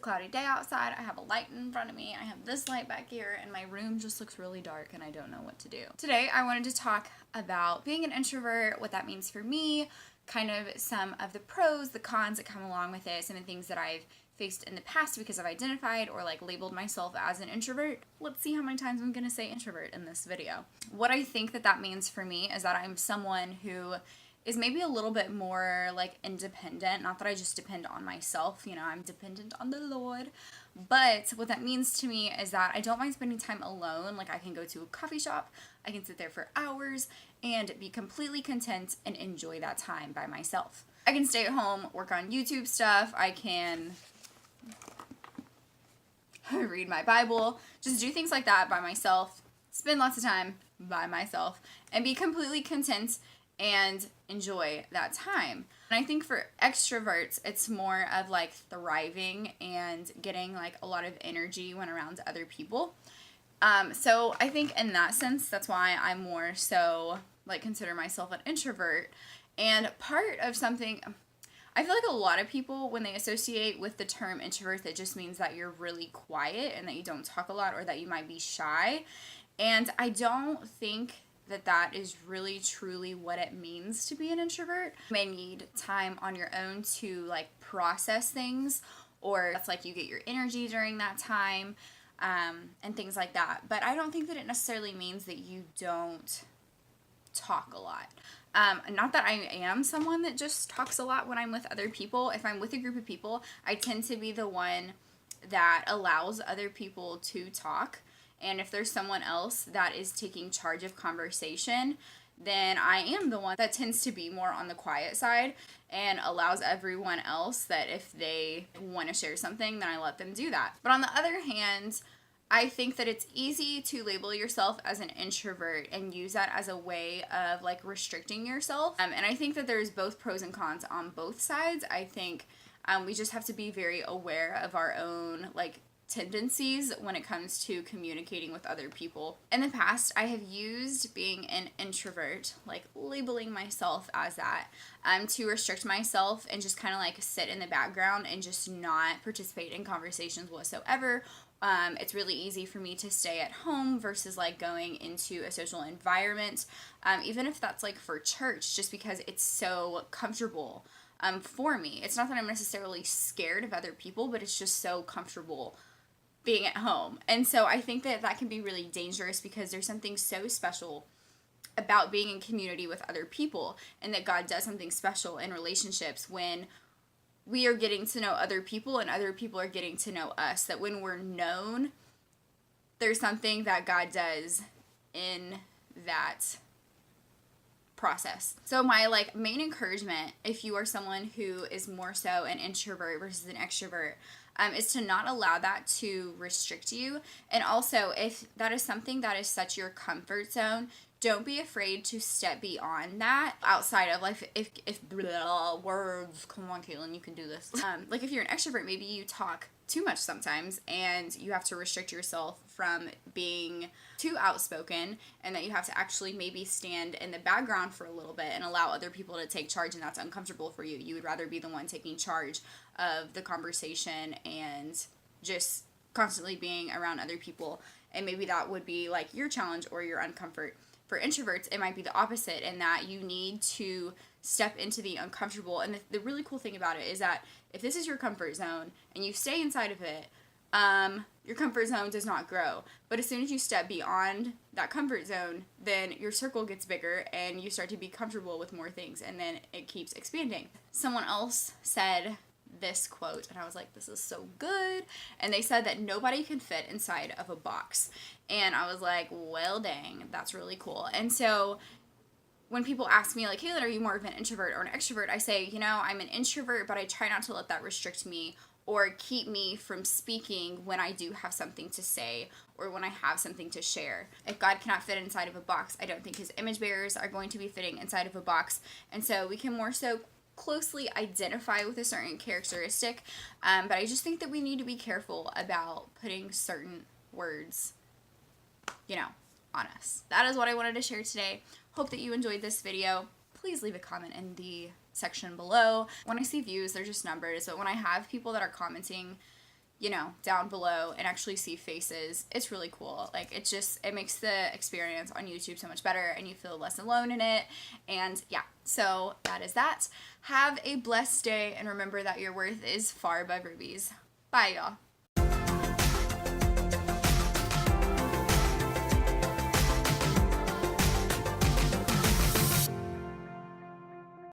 cloudy day outside. I have a light in front of me. I have this light back here, and my room just looks really dark and I don't know what to do. Today, I wanted to talk about being an introvert, what that means for me, kind of some of the pros, the cons that come along with it, some of the things that I've faced in the past because I've identified or like labeled myself as an introvert. Let's see how many times I'm gonna say introvert in this video. What I think that means for me is that I'm someone who is maybe a little bit more like independent. Not that I just depend on myself, you know, I'm dependent on the Lord. But what that means to me is that I don't mind spending time alone. Like I can go to a coffee shop, I can sit there for hours and be completely content and enjoy that time by myself. I can stay at home, work on YouTube stuff, I can read my Bible, just do things like that by myself, spend lots of time by myself, and be completely content and enjoy that time. And I think for extroverts, it's more of like thriving and getting like a lot of energy when around other people. So I think in that sense, that's why I'm more so like consider myself an introvert. And part of something, I feel like a lot of people, when they associate with the term introvert, that just means that you're really quiet and that you don't talk a lot or that you might be shy. And I don't think that is really truly what it means to be an introvert. You may need time on your own to like process things, or that's like you get your energy during that time, and things like that. But I don't think that it necessarily means that you don't talk a lot. Not that I am someone that just talks a lot when I'm with other people. If I'm with a group of people, I tend to be the one that allows other people to talk. And if there's someone else that is taking charge of conversation, then I am the one that tends to be more on the quiet side and allows everyone else that if they want to share something, then I let them do that. But on the other hand, I think that it's easy to label yourself as an introvert and use that as a way of like restricting yourself. And I think that there's both pros and cons on both sides. I think we just have to be very aware of our own like tendencies when it comes to communicating with other people. In the past, I have used being an introvert, like labeling myself as that, to restrict myself and just kind of like sit in the background and just not participate in conversations whatsoever. It's really easy for me to stay at home versus like going into a social environment, even if that's like for church, just because it's so comfortable for me. It's not that I'm necessarily scared of other people, but it's just so comfortable being at home. And so I think that can be really dangerous because there's something so special about being in community with other people, and that God does something special in relationships when we are getting to know other people and other people are getting to know us. That when we're known, there's something that God does in that process. So my like main encouragement, if you are someone who is more so an introvert versus an extrovert, is to not allow that to restrict you. And also, if that is something that is such your comfort zone, don't be afraid to step beyond that outside of like, if words, come on Caitlin, you can do this. Like if you're an extrovert, maybe you talk too much sometimes and you have to restrict yourself from being too outspoken, and that you have to actually maybe stand in the background for a little bit and allow other people to take charge, and that's uncomfortable for you. You would rather be the one taking charge of the conversation and just constantly being around other people, and maybe that would be like your challenge or your uncomfort. For introverts, it might be the opposite, in that you need to step into the uncomfortable. And the really cool thing about it is that if this is your comfort zone and you stay inside of it, your comfort zone does not grow. But as soon as you step beyond that comfort zone, then your circle gets bigger and you start to be comfortable with more things, and then it keeps expanding. Someone else said this quote, and I was like, this is so good. And they said that nobody can fit inside of a box. And I was like, well, dang, that's really cool. And so when people ask me like, Caitlin, are you more of an introvert or an extrovert? I say, you know, I'm an introvert, but I try not to let that restrict me or keep me from speaking when I do have something to say or when I have something to share. If God cannot fit inside of a box, I don't think his image bearers are going to be fitting inside of a box. And so we can more so closely identify with a certain characteristic, but I just think that we need to be careful about putting certain words, you know, on us. That is what I wanted to share today. Hope that you enjoyed this video. Please leave a comment in the section below. When I see views, they're just numbers, but when I have people that are commenting down below and actually see faces. It's really cool. Like, it makes the experience on YouTube so much better, and you feel less alone in it. And yeah, so that is that. Have a blessed day, and remember that your worth is far above rubies. Bye, y'all.